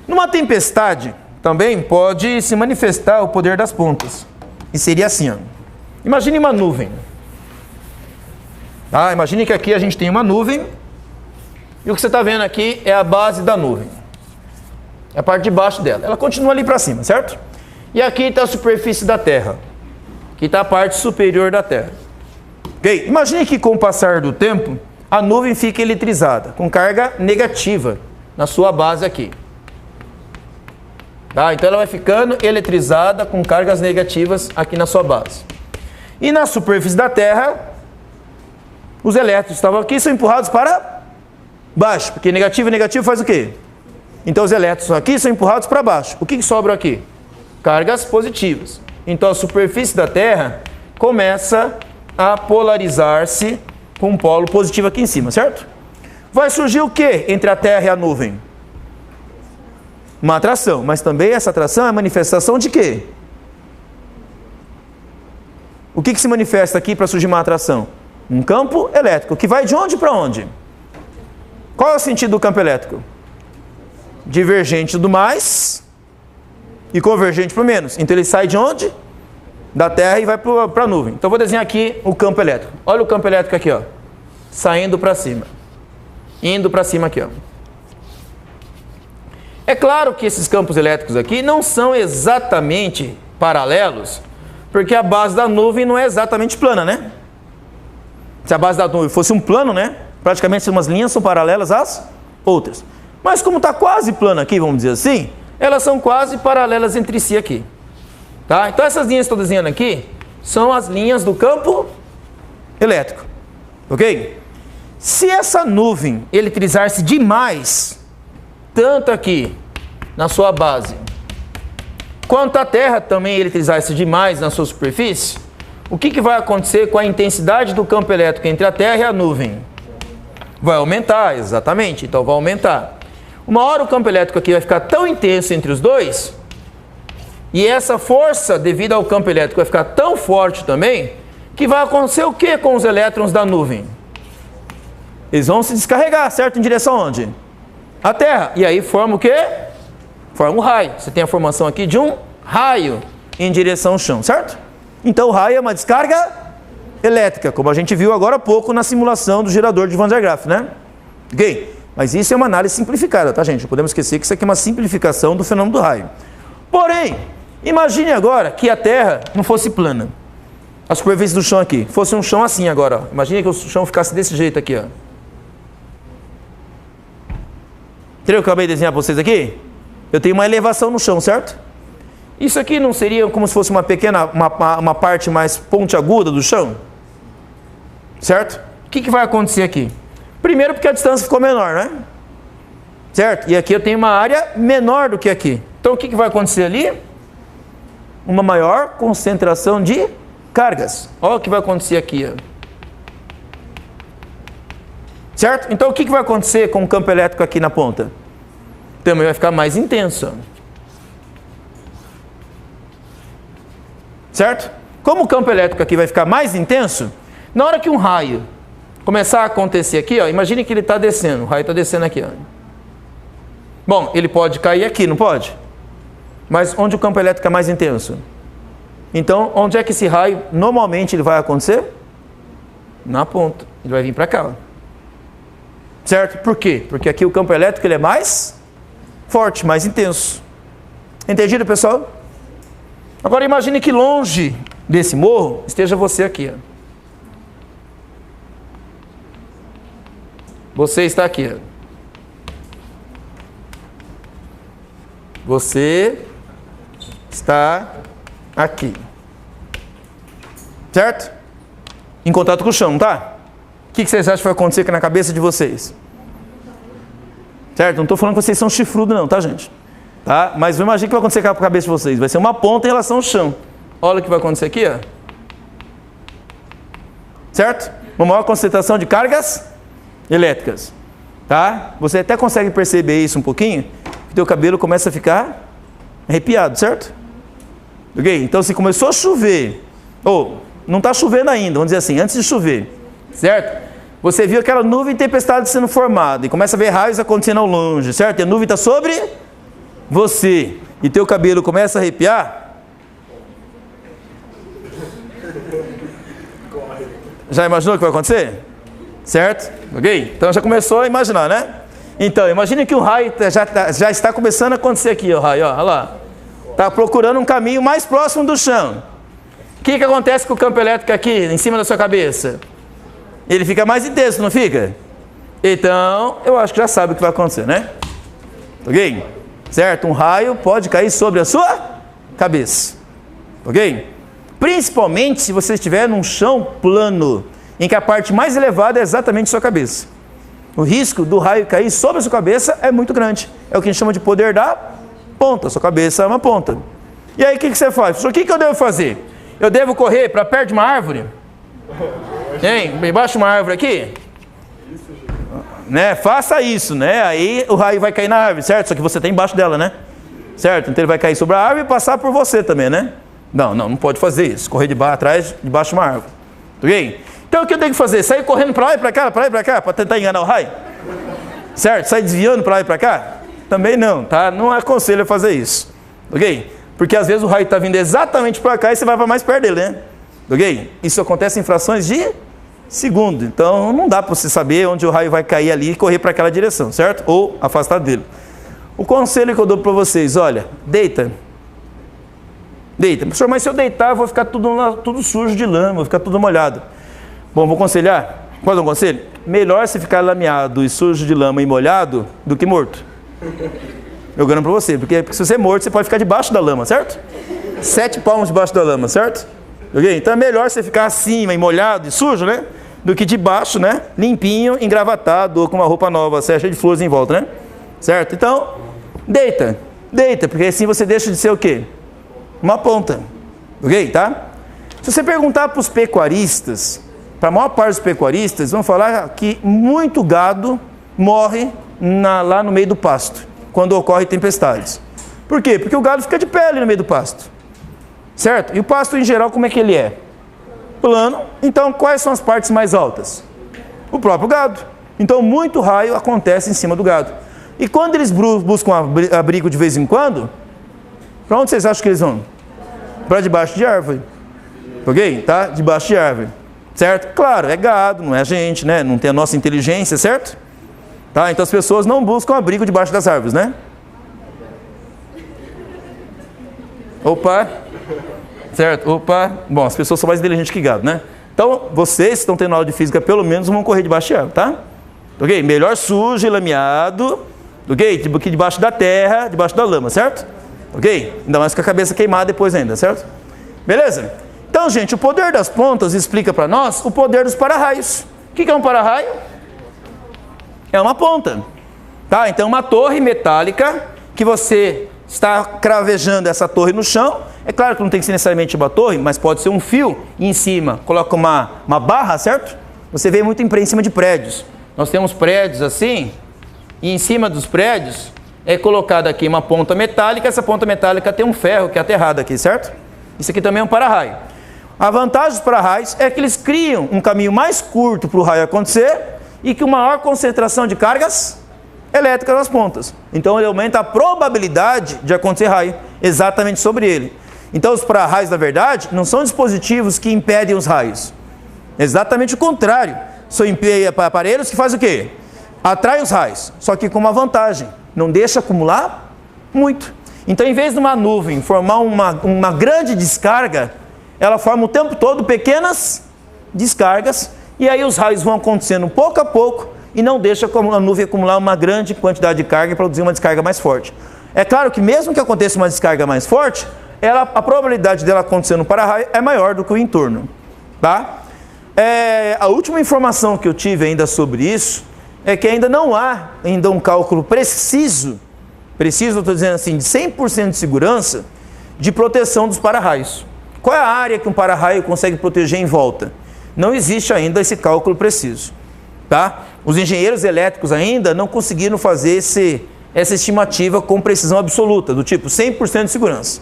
Numa tempestade, também pode se manifestar o poder das pontas. E seria assim, ó. Imagine uma nuvem. Tá? Imagine que aqui a gente tem uma nuvem. E o que você está vendo aqui é a base da nuvem. É a parte de baixo dela. Ela continua ali para cima, certo? E aqui está a superfície da Terra. Aqui está a parte superior da Terra. Ok? Imagine que com o passar do tempo, a nuvem fica eletrizada, com carga negativa na sua base aqui. Tá? Então ela vai ficando eletrizada com cargas negativas aqui na sua base. E na superfície da Terra, os elétrons estavam aqui são empurrados para baixo, porque negativo e negativo faz o quê? Então os elétrons aqui são empurrados para baixo. O que sobra aqui? Cargas positivas. Então a superfície da Terra começa a polarizar-se com um polo positivo aqui em cima, certo? Vai surgir o que entre a Terra e a nuvem? Uma atração, mas também essa atração é manifestação de quê? O que se manifesta aqui para surgir uma atração? Um campo elétrico, que vai de onde para onde? Qual é o sentido do campo elétrico? Divergente do mais e convergente para o menos. Então ele sai de onde? Da Terra e vai para a nuvem. Então eu vou desenhar aqui o campo elétrico. Olha o campo elétrico aqui, ó. Saindo para cima. Indo para cima aqui, ó. É claro que esses campos elétricos aqui não são exatamente paralelos, porque a base da nuvem não é exatamente plana, né? Se a base da nuvem fosse um plano, né? Praticamente umas linhas são paralelas às outras. Mas como está quase plano aqui, vamos dizer assim, elas são quase paralelas entre si aqui. Tá? Então essas linhas que estou desenhando aqui são as linhas do campo elétrico. Ok? Se essa nuvem eletrizar-se demais, tanto aqui na sua base, quanto a Terra também eletrizar-se demais na sua superfície, o que vai acontecer com a intensidade do campo elétrico entre a Terra e a nuvem? Vai aumentar, exatamente. Então vai aumentar. Uma hora o campo elétrico aqui vai ficar tão intenso entre os dois, e essa força devido ao campo elétrico vai ficar tão forte também, que vai acontecer o que com os elétrons da nuvem? Eles vão se descarregar, certo? Em direção aonde? A Terra. E aí forma o quê? Forma um raio. Você tem a formação aqui de um raio em direção ao chão, certo? Então o raio é uma descarga elétrica, como a gente viu agora há pouco na simulação do gerador de Van der Graaf, né? Ok? Mas isso é uma análise simplificada, tá, gente? Não podemos esquecer que isso aqui é uma simplificação do fenômeno do raio. Porém, imagine agora que a Terra não fosse plana. A superfície do chão aqui fosse um chão assim agora, ó. Imagine que o chão ficasse desse jeito aqui, ó. Entendeu o que eu acabei de desenhar para vocês aqui? Eu tenho uma elevação no chão, certo? Isso aqui não seria como se fosse uma pequena, uma parte mais pontiaguda do chão? Certo? O que vai acontecer aqui? Primeiro porque a distância ficou menor, né? Certo? E aqui eu tenho uma área menor do que aqui. Então o que vai acontecer ali? Uma maior concentração de cargas. Olha o que vai acontecer aqui, ó. Certo? Então o que vai acontecer com o campo elétrico aqui na ponta? Também vai ficar mais intenso. Certo? Como o campo elétrico aqui vai ficar mais intenso, na hora que um raio começar a acontecer aqui, ó, imagine que ele está descendo, o raio está descendo aqui, ó. Bom, ele pode cair aqui, não pode? Mas onde o campo elétrico é mais intenso? Então, onde é que esse raio normalmente ele vai acontecer? Na ponta. Ele vai vir para cá, ó. Certo? Por quê? Porque aqui o campo elétrico ele é mais forte, mais intenso. Entendido, pessoal? Agora imagine que longe desse morro esteja você aqui, ó. Você está aqui, ó. Você está aqui. Certo? Em contato com o chão, tá? O que vocês acham que vai acontecer aqui na cabeça de vocês? Certo? Não estou falando que vocês são chifrudos não, tá, gente? Tá? Mas imagina o que vai acontecer com a cabeça de vocês. Vai ser uma ponta em relação ao chão. Olha o que vai acontecer aqui, ó. Certo? Uma maior concentração de cargas elétricas. Tá? Você até consegue perceber isso um pouquinho, que teu cabelo começa a ficar arrepiado, certo? Ok? Então se começou a chover, ou não está chovendo ainda, vamos dizer assim, antes de chover, certo? Você viu aquela nuvem de tempestade sendo formada e começa a ver raios acontecendo ao longe, certo? E a nuvem está sobre você e teu cabelo começa a arrepiar, já imaginou o que vai acontecer? Certo? Ok? Então já começou a imaginar, né? Então, imagine que o raio já está começando a acontecer aqui, o raio, ó, olha lá. Está procurando um caminho mais próximo do chão. O que acontece com o campo elétrico aqui, em cima da sua cabeça? Ele fica mais intenso, não fica? Então, eu acho que já sabe o que vai acontecer, né? Ok? Certo? Um raio pode cair sobre a sua cabeça. Ok? Principalmente se você estiver num chão plano, em que a parte mais elevada é exatamente a sua cabeça. O risco do raio cair sobre a sua cabeça é muito grande. É o que a gente chama de poder da ponta. Sua cabeça é uma ponta. E aí o que você faz? O que eu devo fazer? Eu devo correr para perto de uma árvore? Hein? Embaixo de uma árvore aqui? Né? Faça isso, né? Aí o raio vai cair na árvore, certo? Só que você está embaixo dela, né? Certo? Então ele vai cair sobre a árvore e passar por você também, né? Não pode fazer isso. Correr debaixo de uma árvore. Ok? Então o que eu tenho que fazer? Sair correndo para lá e para cá, para tentar enganar o raio? Certo? Sair desviando para lá e para cá? Também não, tá? Não aconselho a fazer isso. Ok? Porque às vezes o raio está vindo exatamente para cá e você vai mais perto dele, né? Ok? Isso acontece em frações de segundo. Então não dá para você saber onde o raio vai cair ali e correr para aquela direção, certo? Ou afastar dele. O conselho que eu dou para vocês, olha, deita. Professor, mas se eu deitar eu vou ficar tudo sujo de lama, vou ficar tudo molhado. Bom, vou aconselhar. Pode dar um conselho? Melhor você ficar lameado e sujo de lama e molhado do que morto. Eu garanto pra você, porque se você é morto, você pode ficar debaixo da lama, certo? 7 palmos debaixo da lama, certo? Okay? Então é melhor você ficar acima e molhado e sujo, né? Do que debaixo, né? Limpinho, engravatado, ou com uma roupa nova, cheia de flores em volta, né? Certo? Então, deita, porque assim você deixa de ser o quê? Uma ponta. Ok? Tá? Se você perguntar para os pecuaristas, para a maior parte dos pecuaristas, vão falar que muito gado morre lá no meio do pasto, quando ocorre tempestades. Por quê? Porque o gado fica de pé ali no meio do pasto. Certo? E o pasto, em geral, como é que ele é? Plano. Então, quais são as partes mais altas? O próprio gado. Então, muito raio acontece em cima do gado. E quando eles buscam abrigo de vez em quando, para onde vocês acham que eles vão? Para debaixo de árvore. Ok? Tá? Debaixo de árvore. Certo? Claro, é gado, não é a gente, né? Não tem a nossa inteligência, certo? Tá? Então as pessoas não buscam abrigo debaixo das árvores, né? Opa! Certo? Opa! Bom, as pessoas são mais inteligentes que gado, né? Então, vocês que estão tendo aula de física, pelo menos vão correr debaixo de árvore, tá? Ok? Melhor sujo e lameado, ok? Do que debaixo da terra, debaixo da lama, certo? Ok? Ainda mais com a cabeça queimada depois ainda, certo? Beleza? Então, gente, o poder das pontas explica para nós o poder dos para-raios. O que é um para-raio? É uma ponta. Tá? Então, uma torre metálica que você está cravejando essa torre no chão. É claro que não tem que ser necessariamente uma torre, mas pode ser um fio e em cima coloca uma barra, certo? Você vê muito em cima de prédios. Nós temos prédios assim, e em cima dos prédios é colocada aqui uma ponta metálica. Essa ponta metálica tem um ferro que é aterrado aqui, certo? Isso aqui também é um para-raio. A vantagem dos para-raios é que eles criam um caminho mais curto para o raio acontecer e que uma maior concentração de cargas elétricas nas pontas. Então ele aumenta a probabilidade de acontecer raio exatamente sobre ele. Então os para-raios, na verdade, não são dispositivos que impedem os raios. Exatamente o contrário. São aparelhos que fazem o quê? Atraem os raios, só que com uma vantagem. Não deixa acumular muito. Então, em vez de uma nuvem formar uma grande descarga, ela forma o tempo todo pequenas descargas, e aí os raios vão acontecendo pouco a pouco e não deixa a nuvem acumular uma grande quantidade de carga e produzir uma descarga mais forte. É claro que mesmo que aconteça uma descarga mais forte, a probabilidade dela acontecer no para-raio é maior do que o entorno. Tá? A última informação que eu tive ainda sobre isso é que ainda não há um cálculo preciso, eu estou dizendo assim, de 100% de segurança de proteção dos para-raios. Qual é a área que um para-raio consegue proteger em volta? Não existe ainda esse cálculo preciso. Tá? Os engenheiros elétricos ainda não conseguiram fazer essa estimativa com precisão absoluta, do tipo 100% de segurança.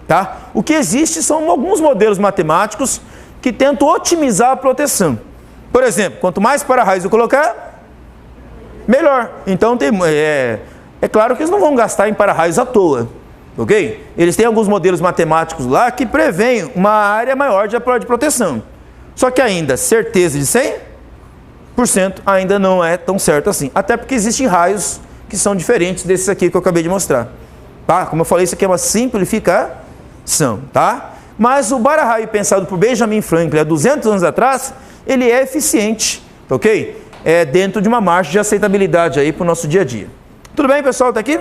Tá? O que existe são alguns modelos matemáticos que tentam otimizar a proteção. Por exemplo, quanto mais para-raios eu colocar, melhor. Então É claro que eles não vão gastar em para-raios à toa, ok? Eles têm alguns modelos matemáticos lá que prevêem uma área maior de proteção. Só que ainda, certeza de 100% ainda não é tão certo assim. Até porque existem raios que são diferentes desses aqui que eu acabei de mostrar. Tá? Como eu falei, isso aqui é uma simplificação, tá? Mas o para-raio pensado por Benjamin Franklin há 200 anos atrás, ele é eficiente, ok? É dentro de uma margem de aceitabilidade aí para o nosso dia a dia. Tudo bem, pessoal? Tá aqui?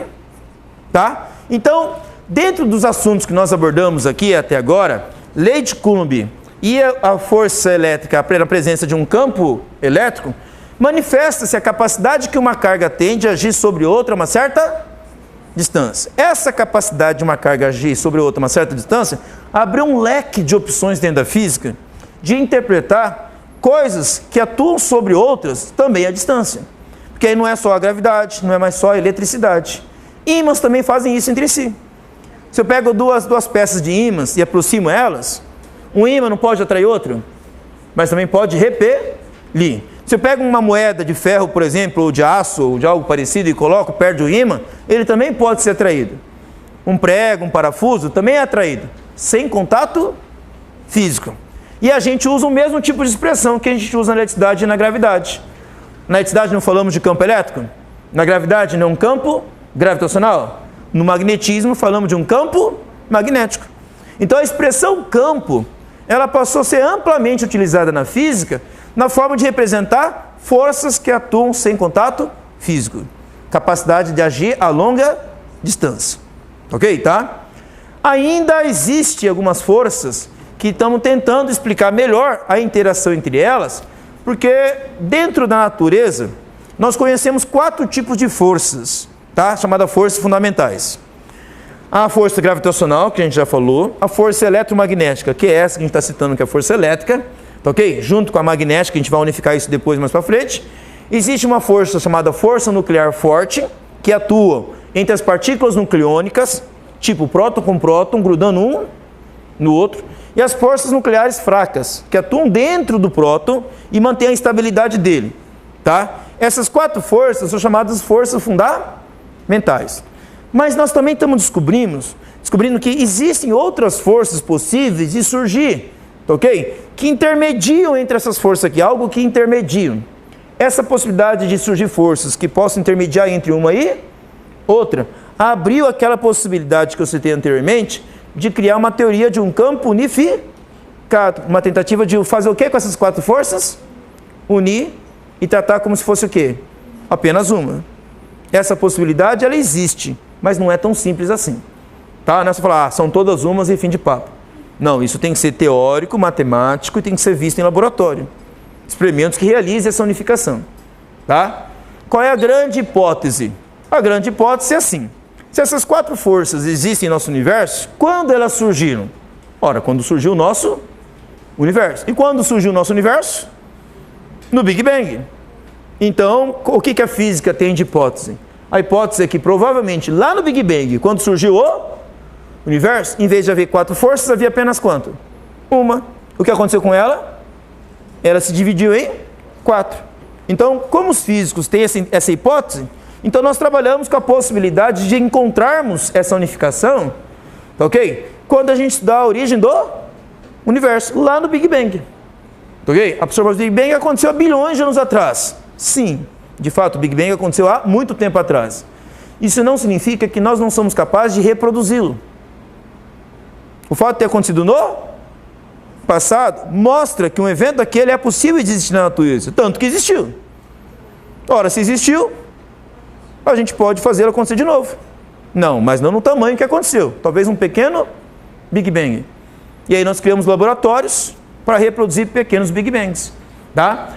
Tá? Então, dentro dos assuntos que nós abordamos aqui até agora, lei de Coulomb e a força elétrica na presença de um campo elétrico, manifesta-se a capacidade que uma carga tem de agir sobre outra a uma certa distância. Essa capacidade de uma carga agir sobre outra a uma certa distância abriu um leque de opções dentro da física de interpretar coisas que atuam sobre outras também à distância. Porque aí não é só a gravidade, não é mais só a eletricidade. Ímãs também fazem isso entre si. Se eu pego duas peças de ímãs e aproximo elas, um ímã não pode atrair outro, mas também pode repelir. Se eu pego uma moeda de ferro, por exemplo, ou de aço, ou de algo parecido e coloco perto do ímã, ele também pode ser atraído. Um prego, um parafuso também é atraído, sem contato físico. E a gente usa o mesmo tipo de expressão que a gente usa na eletricidade e na gravidade. Na eletricidade não falamos de campo elétrico? Na gravidade não é um campo gravitacional? No magnetismo falamos de um campo magnético. Então a expressão campo, ela passou a ser amplamente utilizada na física na forma de representar forças que atuam sem contato físico. Capacidade de agir a longa distância. Ok, tá? Ainda existem algumas forças que estamos tentando explicar melhor a interação entre elas, porque dentro da natureza nós conhecemos 4 tipos de forças, tá? Chamadas forças fundamentais. A força gravitacional, que a gente já falou, a força eletromagnética, que é essa que a gente está citando, que é a força elétrica, tá ok? Junto com a magnética, a gente vai unificar isso depois mais para frente. Existe uma força chamada força nuclear forte, que atua entre as partículas nucleônicas, tipo próton com próton, grudando um no outro, e as forças nucleares fracas, que atuam dentro do próton e mantêm a estabilidade dele, tá? Essas 4 forças são chamadas forças fundamentais. Mas nós também estamos descobrindo que existem outras forças possíveis de surgir, ok? Que intermediam entre essas forças aqui, algo que intermediam. Essa possibilidade de surgir forças que possam intermediar entre uma e outra, abriu aquela possibilidade que eu citei anteriormente, de criar uma teoria de um campo unificado. Uma tentativa de fazer o que com essas 4 forças? Unir e tratar como se fosse o quê? Apenas uma. Essa possibilidade, ela existe, mas não é tão simples assim. Tá? Não é só falar, são todas umas e fim de papo. Não, isso tem que ser teórico, matemático e tem que ser visto em laboratório. Experimentos que realizem essa unificação. Tá? Qual é a grande hipótese? A grande hipótese é assim. Se essas 4 forças existem em nosso universo, quando elas surgiram? Ora, quando surgiu o nosso universo. E quando surgiu o nosso universo? No Big Bang. Então, o que a física tem de hipótese? A hipótese é que provavelmente lá no Big Bang, quando surgiu o universo, em vez de haver 4 forças, havia apenas quanto? Uma. O que aconteceu com ela? Ela se dividiu em 4. Então, como os físicos têm essa hipótese, então nós trabalhamos com a possibilidade de encontrarmos essa unificação, tá ok? Quando a gente estudar a origem do universo, lá no Big Bang. Tá ok? A absorção do Big Bang aconteceu há bilhões de anos atrás. Sim, de fato, o Big Bang aconteceu há muito tempo atrás. Isso não significa que nós não somos capazes de reproduzi-lo. O fato de ter acontecido no passado mostra que um evento daquele é possível de existir na natureza, tanto que existiu. Ora, se existiu, a gente pode fazê-lo acontecer de novo. Não, mas não no tamanho que aconteceu. Talvez um pequeno Big Bang. E aí nós criamos laboratórios para reproduzir pequenos Big Bangs. Tá?